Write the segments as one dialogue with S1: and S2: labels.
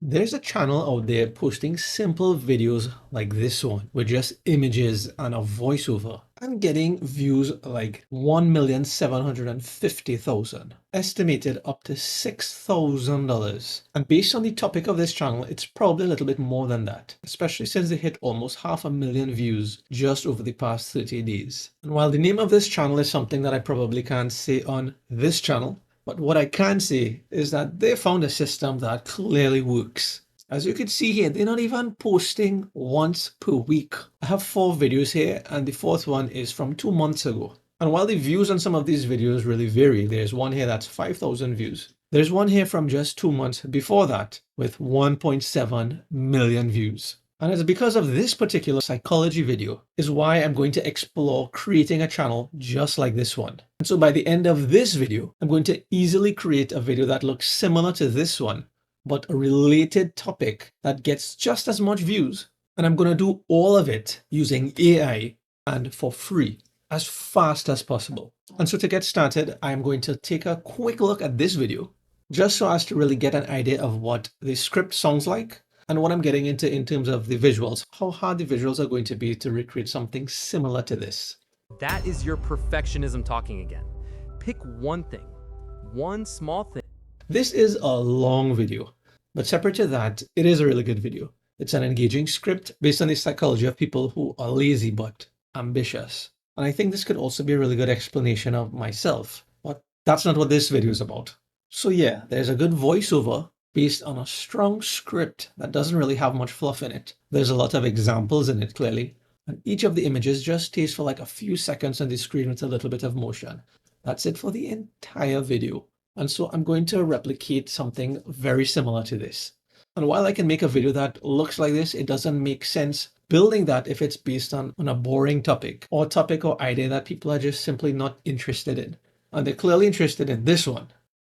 S1: There's a channel out there posting simple videos like this one with just images and a voiceover and getting views like 1,750,000, estimated up to $6,000. And based on the topic of this channel, it's probably a little bit more than that, especially since they hit almost 500,000 views just over the past 30 days. And while the name of this channel is something that I probably can't say on this channel, but what I can say is that they found a system that clearly works. As you can see here, they're not even posting once per week. I have 4 videos here and the 4th one is from 2 months ago. And while the views on some of these videos really vary, there's one here that's 5,000 views. There's one here from just 2 months before that with 1.7 million views. And it's because of this particular psychology video is why I'm going to explore creating a channel just like this one. And so by the end of this video, I'm going to easily create a video that looks similar to this one, but a related topic that gets just as much views. And I'm going to do all of it using AI and for free as fast as possible. And so to get started, I'm going to take a quick look at this video just so as to really get an idea of what the script sounds like and what I'm getting into in terms of the visuals, how hard the visuals are going to be to recreate something similar to this.
S2: That is your perfectionism talking again. Pick one thing, one small thing.
S1: This is a long video, but separate to that, it is a really good video. It's an engaging script based on the psychology of people who are lazy but ambitious. And I think this could also be a really good explanation of myself, but that's not what this video is about. So yeah, there's a good voiceover based on a strong script that doesn't really have much fluff in it. There's a lot of examples in it, clearly, and each of the images just stays for like a few seconds on the screen with a little bit of motion. That's it for the entire video. And so I'm going to replicate something very similar to this. And while I can make a video that looks like this, it doesn't make sense building that if it's based on a boring topic or idea that people are just simply not interested in. And they're clearly interested in this one.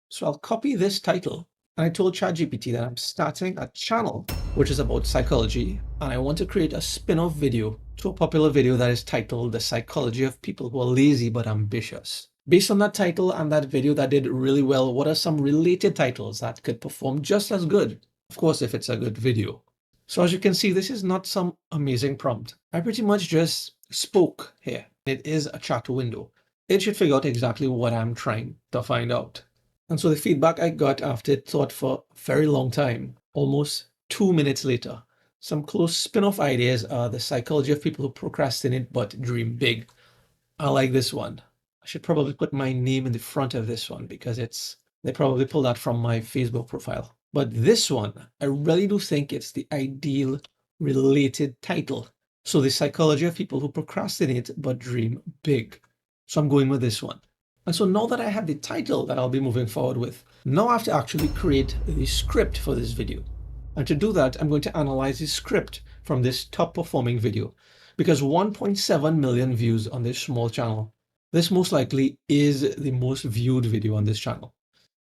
S1: So I'll copy this title. And I told ChatGPT that I'm starting a channel which is about psychology, and I want to create a spin-off video to a popular video that is titled The Psychology of People Who Are Lazy But Ambitious. Based on that title and that video that did really well, what are some related titles that could perform just as good? Of course, if it's a good video. So as you can see, this is not some amazing prompt. I pretty much just spoke here. It is a chat window. It should figure out exactly what I'm trying to find out. And so the feedback I got after it thought for a very long time, almost 2 minutes later, some close spin-off ideas are the psychology of people who procrastinate but dream big. I like this one. I should probably put my name in the front of this one because they probably pulled that from my Facebook profile. But this one, I really do think it's the ideal related title. So the psychology of people who procrastinate but dream big. So I'm going with this one. And so now that I have the title that I'll be moving forward with, now I have to actually create the script for this video. And to do that, I'm going to analyze the script from this top performing video, because 1.7 million views on this small channel, this most likely is the most viewed video on this channel.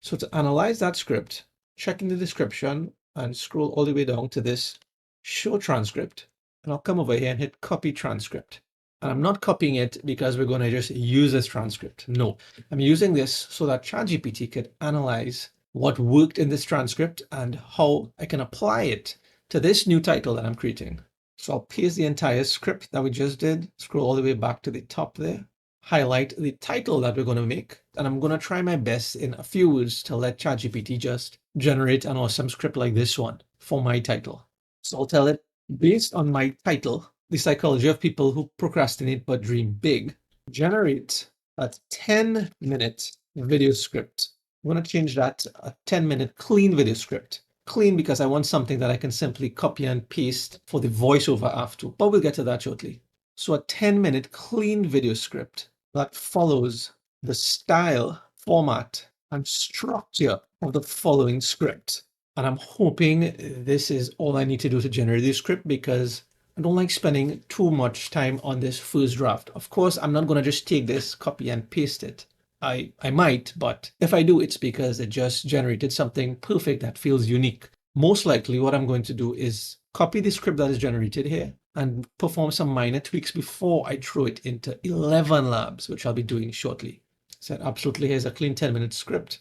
S1: So to analyze that script, check in the description and scroll all the way down to this show transcript, and I'll come over here and hit copy transcript. And I'm not copying it because we're going to just use this transcript. No, I'm using this so that ChatGPT could analyze what worked in this transcript and how I can apply it to this new title that I'm creating. So I'll paste the entire script that we just did, scroll all the way back to the top there, highlight the title that we're going to make, and I'm going to try my best in a few words to let ChatGPT just generate an awesome script like this one for my title. So I'll tell it, based on my title, The Psychology of People Who Procrastinate But Dream Big, generate a 10-minute video script. I'm going to change that to a 10-minute clean video script. Clean because I want something that I can simply copy and paste for the voiceover after, but we'll get to that shortly. So a 10-minute clean video script that follows the style, format, and structure of the following script. And I'm hoping this is all I need to do to generate this script because I don't like spending too much time on this first draft. Of course, I'm not going to just take this, copy and paste it. I might, but if I do, it's because it just generated something perfect that feels unique. Most likely what I'm going to do is copy the script that is generated here and perform some minor tweaks before I throw it into 11 labs, which I'll be doing shortly. So absolutely, here's a clean 10-minute script.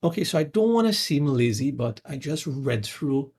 S1: Okay, so I don't want to seem lazy, but I just read through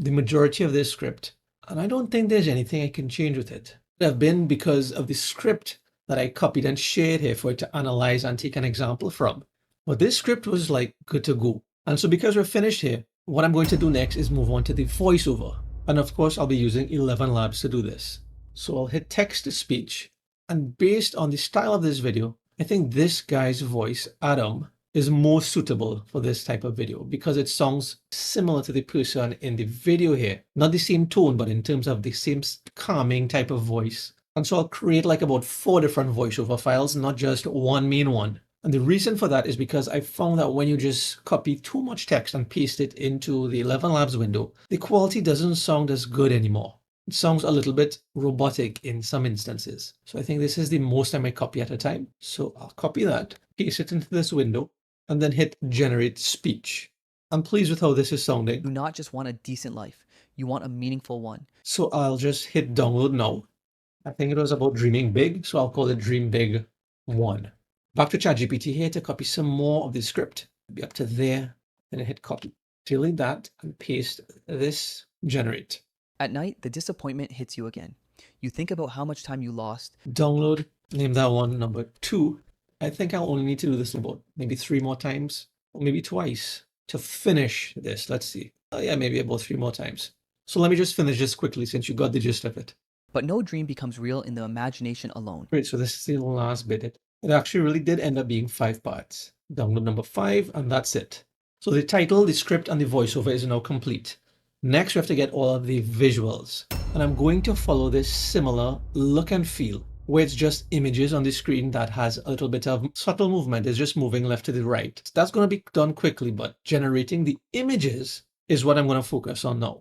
S1: the majority of this script, and I don't think there's anything I can change with it. It have been because of the script that I copied and shared here for it to analyze and take an example from. But this script was like good to go. And so because we're finished here, what I'm going to do next is move on to the voiceover. And of course, I'll be using 11 Labs to do this. So I'll hit text to speech. And based on the style of this video, I think this guy's voice, Adam, is more suitable for this type of video because it sounds similar to the person in the video here. Not the same tone, but in terms of the same calming type of voice. And so I'll create like about 4 different voiceover files, not just one main one. And the reason for that is because I found that when you just copy too much text and paste it into the 11 Labs window, the quality doesn't sound as good anymore. It sounds a little bit robotic in some instances. So I think this is the most I might copy at a time. So I'll copy that, paste it into this window, and then hit generate speech. I'm pleased with how this is sounding.
S3: You do not just want a decent life, you want a meaningful one.
S1: So I'll just hit download now. I think it was about dreaming big, so I'll call it Dream Big 1. Back to ChatGPT here to copy some more of the script. Be up to there, then I hit copy. Delete that and paste this, generate.
S3: At night, the disappointment hits you again. You think about how much time you lost.
S1: Download, name that one number 2. I think I'll only need to do this about maybe 3 more times, or maybe twice to finish this. Let's see. Yeah, maybe about 3 more times. So let me just finish this quickly since you got the gist of it.
S3: But no dream becomes real in the imagination alone.
S1: Great, so this is the last bit. It actually really did end up being 5 parts. Download number 5, and that's it. So the title, the script, and the voiceover is now complete. Next, we have to get all of the visuals. And I'm going to follow this similar look and feel, where it's just images on the screen that has a little bit of subtle movement. It's just moving left to the right. So that's going to be done quickly, but generating the images is what I'm going to focus on now.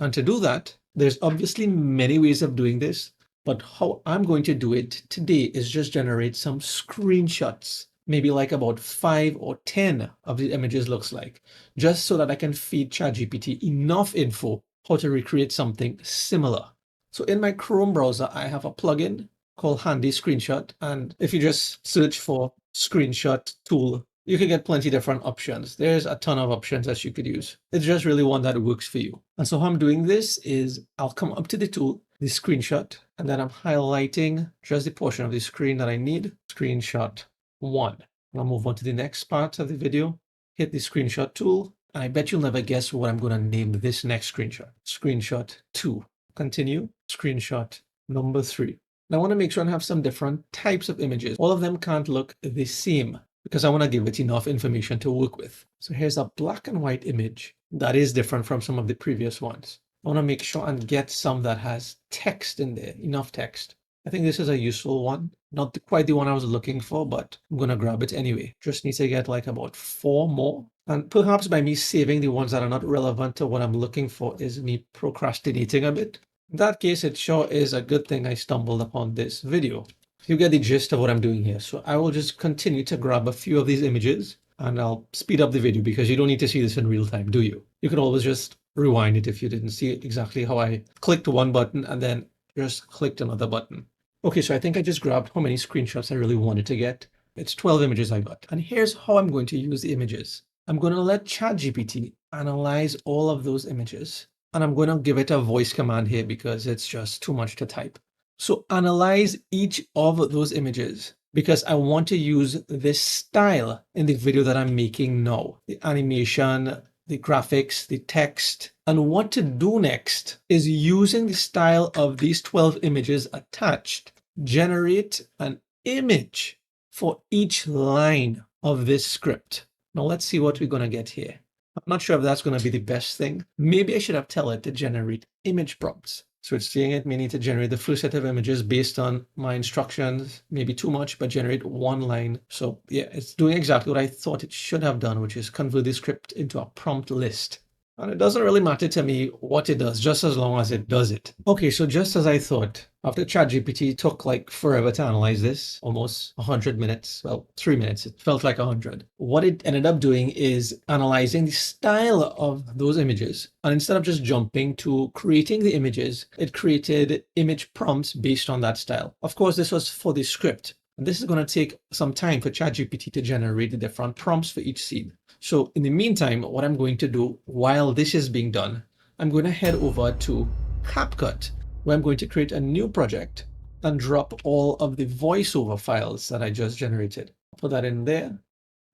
S1: And to do that, there's obviously many ways of doing this, but how I'm going to do it today is just generate some screenshots, maybe like about 5 or 10 of the images looks like, just so that I can feed ChatGPT enough info how to recreate something similar. So in my Chrome browser, I have a plugin called Handy Screenshot. And if you just search for screenshot tool, you can get plenty different options. There's a ton of options that you could use. It's just really one that works for you. And so how I'm doing this is I'll come up to the tool, the screenshot, and then I'm highlighting just the portion of the screen that I need, screenshot 1. And I'll move on to the next part of the video, hit the screenshot tool, and I bet you'll never guess what I'm going to name this next screenshot. Screenshot 2. Continue, screenshot number 3. Now I want to make sure I have some different types of images. All of them can't look the same, because I want to give it enough information to work with. So here's a black and white image that is different from some of the previous ones. I want to make sure and get some that has text in there, enough text. I think this is a useful one. Not quite the one I was looking for, but I'm going to grab it anyway. Just need to get like about 4 more. And perhaps by me saving the ones that are not relevant to what I'm looking for is me procrastinating a bit. In that case, it sure is a good thing I stumbled upon this video. You get the gist of what I'm doing here. So I will just continue to grab a few of these images and I'll speed up the video because you don't need to see this in real time, do you? You can always just rewind it if you didn't see exactly how I clicked one button and then just clicked another button. Okay, so I think I just grabbed how many screenshots I really wanted to get. It's 12 images I got. And here's how I'm going to use the images. I'm going to let ChatGPT analyze all of those images. And I'm going to give it a voice command here because it's just too much to type. So analyze each of those images because I want to use this style in the video that I'm making now. The animation, the graphics, the text. And what to do next is using the style of these 12 images attached, generate an image for each line of this script. Now let's see what we're going to get here. I'm not sure if that's going to be the best thing. Maybe I should have tell it to generate image prompts. So it's saying it may need to generate the full set of images based on my instructions, maybe too much, but generate 1 line. So yeah, it's doing exactly what I thought it should have done, which is convert the script into a prompt list. And it doesn't really matter to me what it does, just as long as it does it. Okay, so just as I thought, after ChatGPT took like forever to analyze this, almost 100 minutes, well, 3 minutes, it felt like 100. What it ended up doing is analyzing the style of those images. And instead of just jumping to creating the images, it created image prompts based on that style. Of course, this was for the script. And this is going to take some time for ChatGPT to generate the different prompts for each scene. So in the meantime, what I'm going to do while this is being done I'm going to head over to CapCut, where I'm going to create a new project and drop all of the voiceover files that I just generated. Put that in there.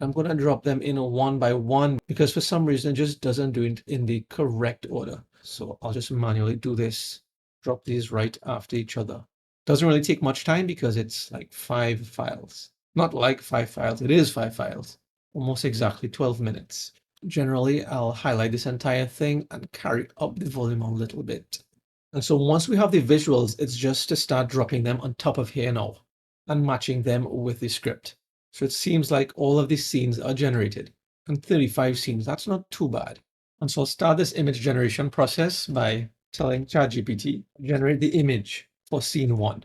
S1: I'm going to drop them in one by one because for some reason it just doesn't do it in the correct order. So I'll just manually do this, drop these right after each other. Doesn't really take much time because it's like 5 files. Not like 5 files, it is 5 files. Almost exactly 12 minutes. Generally, I'll highlight this entire thing and carry up the volume a little bit. And so once we have the visuals, it's just to start dropping them on top of here now and matching them with the script. So it seems like all of these scenes are generated, and 35 scenes, that's not too bad. And so I'll start this image generation process by telling ChatGPT, generate the image for scene 1.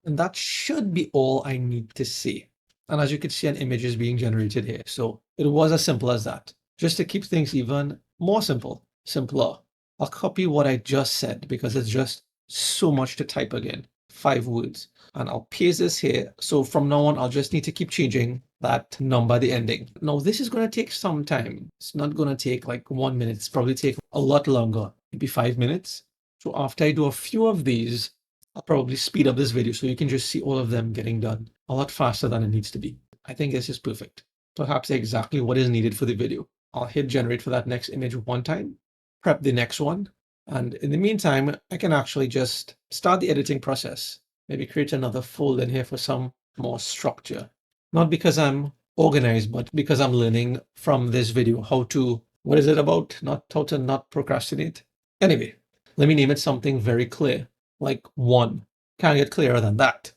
S1: And that should be all I need to see. And as you can see, an image is being generated here. So it was as simple as that. Just to keep things even more simpler, I'll copy what I just said because it's just so much to type again, 5 words. And I'll paste this here. So from now on, I'll just need to keep changing that number, the ending. Now, this is going to take some time. It's not going to take like 1 minute. It's probably take a lot longer, maybe 5 minutes. So after I do a few of these, I'll probably speed up this video so you can just see all of them getting done a lot faster than it needs to be. I think this is perfect. Perhaps exactly what is needed for the video. I'll hit generate for that next image one time, prep the next one. And in the meantime, I can actually just start the editing process. Maybe create another folder in here for some more structure. Not because I'm organized, but because I'm learning from this video how to, what is it about? Not how to not procrastinate. Anyway, let me name it something very clear, like 1. Can't get clearer than that.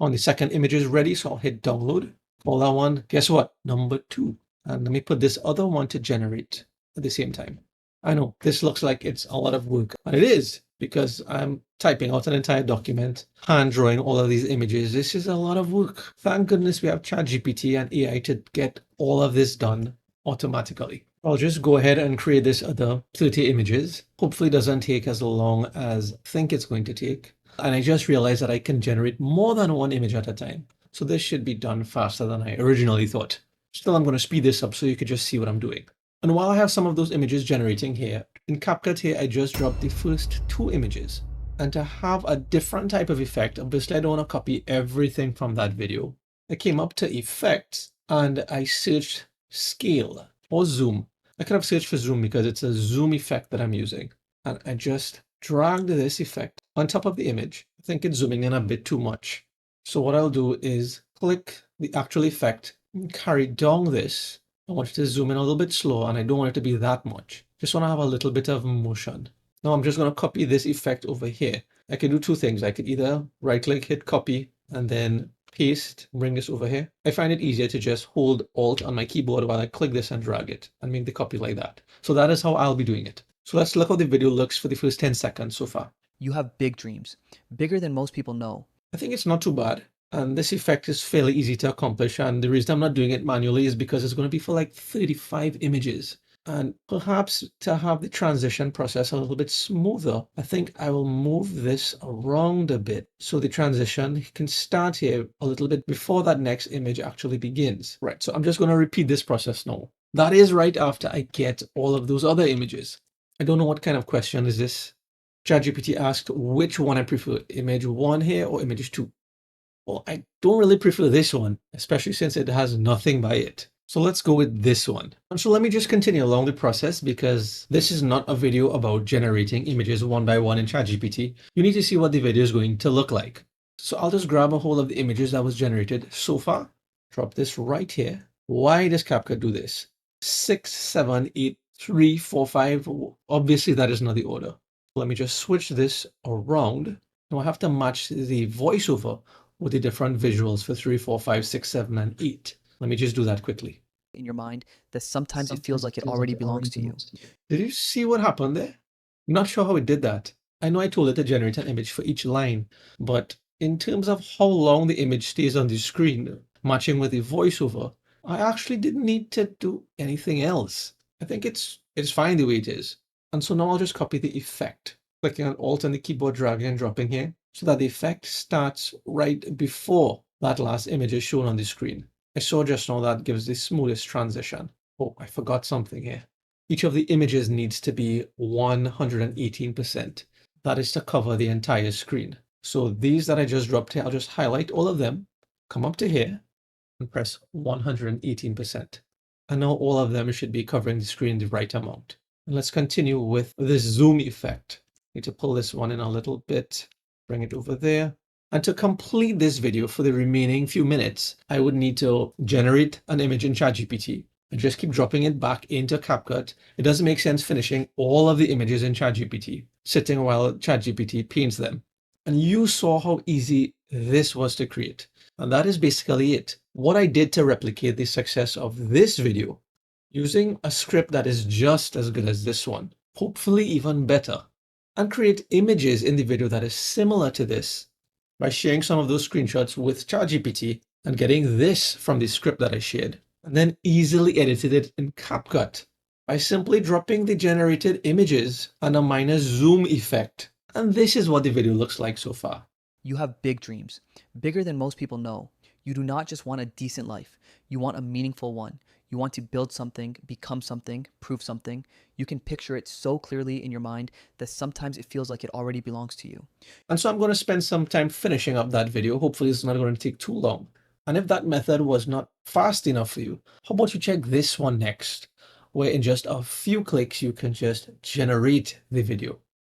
S1: On the second image is ready, so I'll hit download. Call that one, guess what? Number 2. And let me put this other one to generate at the same time. I know this looks like it's a lot of work, and it is because I'm typing out an entire document, hand drawing all of these images. This is a lot of work. Thank goodness we have ChatGPT and AI to get all of this done automatically. I'll just go ahead and create this other 30 images. Hopefully it doesn't take as long as I think it's going to take. And I just realized that I can generate more than one image at a time. So this should be done faster than I originally thought. Still, I'm going to speed this up so you could just see what I'm doing. And while I have some of those images generating here, in CapCut here, I just dropped the first 2 images. And to have a different type of effect, obviously I don't want to copy everything from that video. I came up to effects and I searched scale or zoom. I could have searched for zoom because it's a zoom effect that I'm using. And I just dragged this effect on top of the image. I think it's zooming in a bit too much. So what I'll do is click the actual effect and carry down this. I want it to zoom in a little bit slow and I don't want it to be that much. Just want to have a little bit of motion. Now I'm just going to copy this effect over here. I can do 2 things. I could either right click, hit copy, and then paste, bring this over here. I find it easier to just hold Alt on my keyboard while I click this and drag it and make the copy like that. So that is how I'll be doing it. So let's look how the video looks for the first 10 seconds so far.
S3: You have big dreams, bigger than most people know.
S1: I think it's not too bad. And this effect is fairly easy to accomplish. And the reason I'm not doing it manually is because it's going to be for like 35 images. And perhaps to have the transition process a little bit smoother, I think I will move this around a bit so the transition can start here a little bit before that next image actually begins. Right, so I'm just going to repeat this process now. That is right after I get all of those other images. I don't know what kind of question is this. ChatGPT asked which one I prefer, image 1 here or image 2. Well, I don't really prefer this one, especially since it has nothing by it. So let's go with this one. And so let me just continue along the process because this is not a video about generating images one by one in ChatGPT. You need to see what the video is going to look like. So I'll just grab a hold of the images that was generated so far, drop this right here. Why does CapCut do this? 6, 7, 8, 3, 4, 5. Obviously that is not the order. Let me just switch this around. Now I have to match the voiceover with the different visuals for 3, 4, 5, 6, 7, and 8. Let me just do that quickly.
S3: In your mind that sometimes it feels like it already belongs to you.
S1: Did you see what happened there? I'm not sure how it did that. I know I told it to generate an image for each line, but in terms of how long the image stays on the screen, matching with the voiceover, I actually didn't need to do anything else. I think it's fine the way it is. And so now I'll just copy the effect, clicking on Alt on the keyboard, dragging and dropping here, so that the effect starts right before that last image is shown on the screen. I saw just now that gives the smoothest transition. Oh, I forgot something here. each of the images needs to be 118%. That is to cover the entire screen. So these that I just dropped here, I'll just highlight all of them, come up to here, and press 118%. And now all of them should be covering the screen the right amount. And let's continue with this zoom effect. Need to pull this one in a little bit, bring it over there. And to complete this video for the remaining few minutes, I would need to generate an image in ChatGPT and just keep dropping it back into CapCut. It doesn't make sense finishing all of the images in ChatGPT, sitting while ChatGPT paints them. And you saw how easy this was to create. And that is basically it. What I did to replicate the success of this video, using a script that is just as good as this one, hopefully even better, and create images in the video that is similar to this by sharing some of those screenshots with ChatGPT and getting this from the script that I shared, and then easily edited it in CapCut by simply dropping the generated images and a minor zoom effect. And this is what the video looks like so far.
S3: You have big dreams, bigger than most people know. You do not just want a decent life. You want a meaningful one. You want to build something, become something, prove something. You can picture it so clearly in your mind that sometimes it feels like it already belongs to you.
S1: And so I'm going to spend some time finishing up that video. Hopefully it's not going to take too long. And if that method was not fast enough for you, how about you check this one next, where in just a few clicks, you can just generate the video.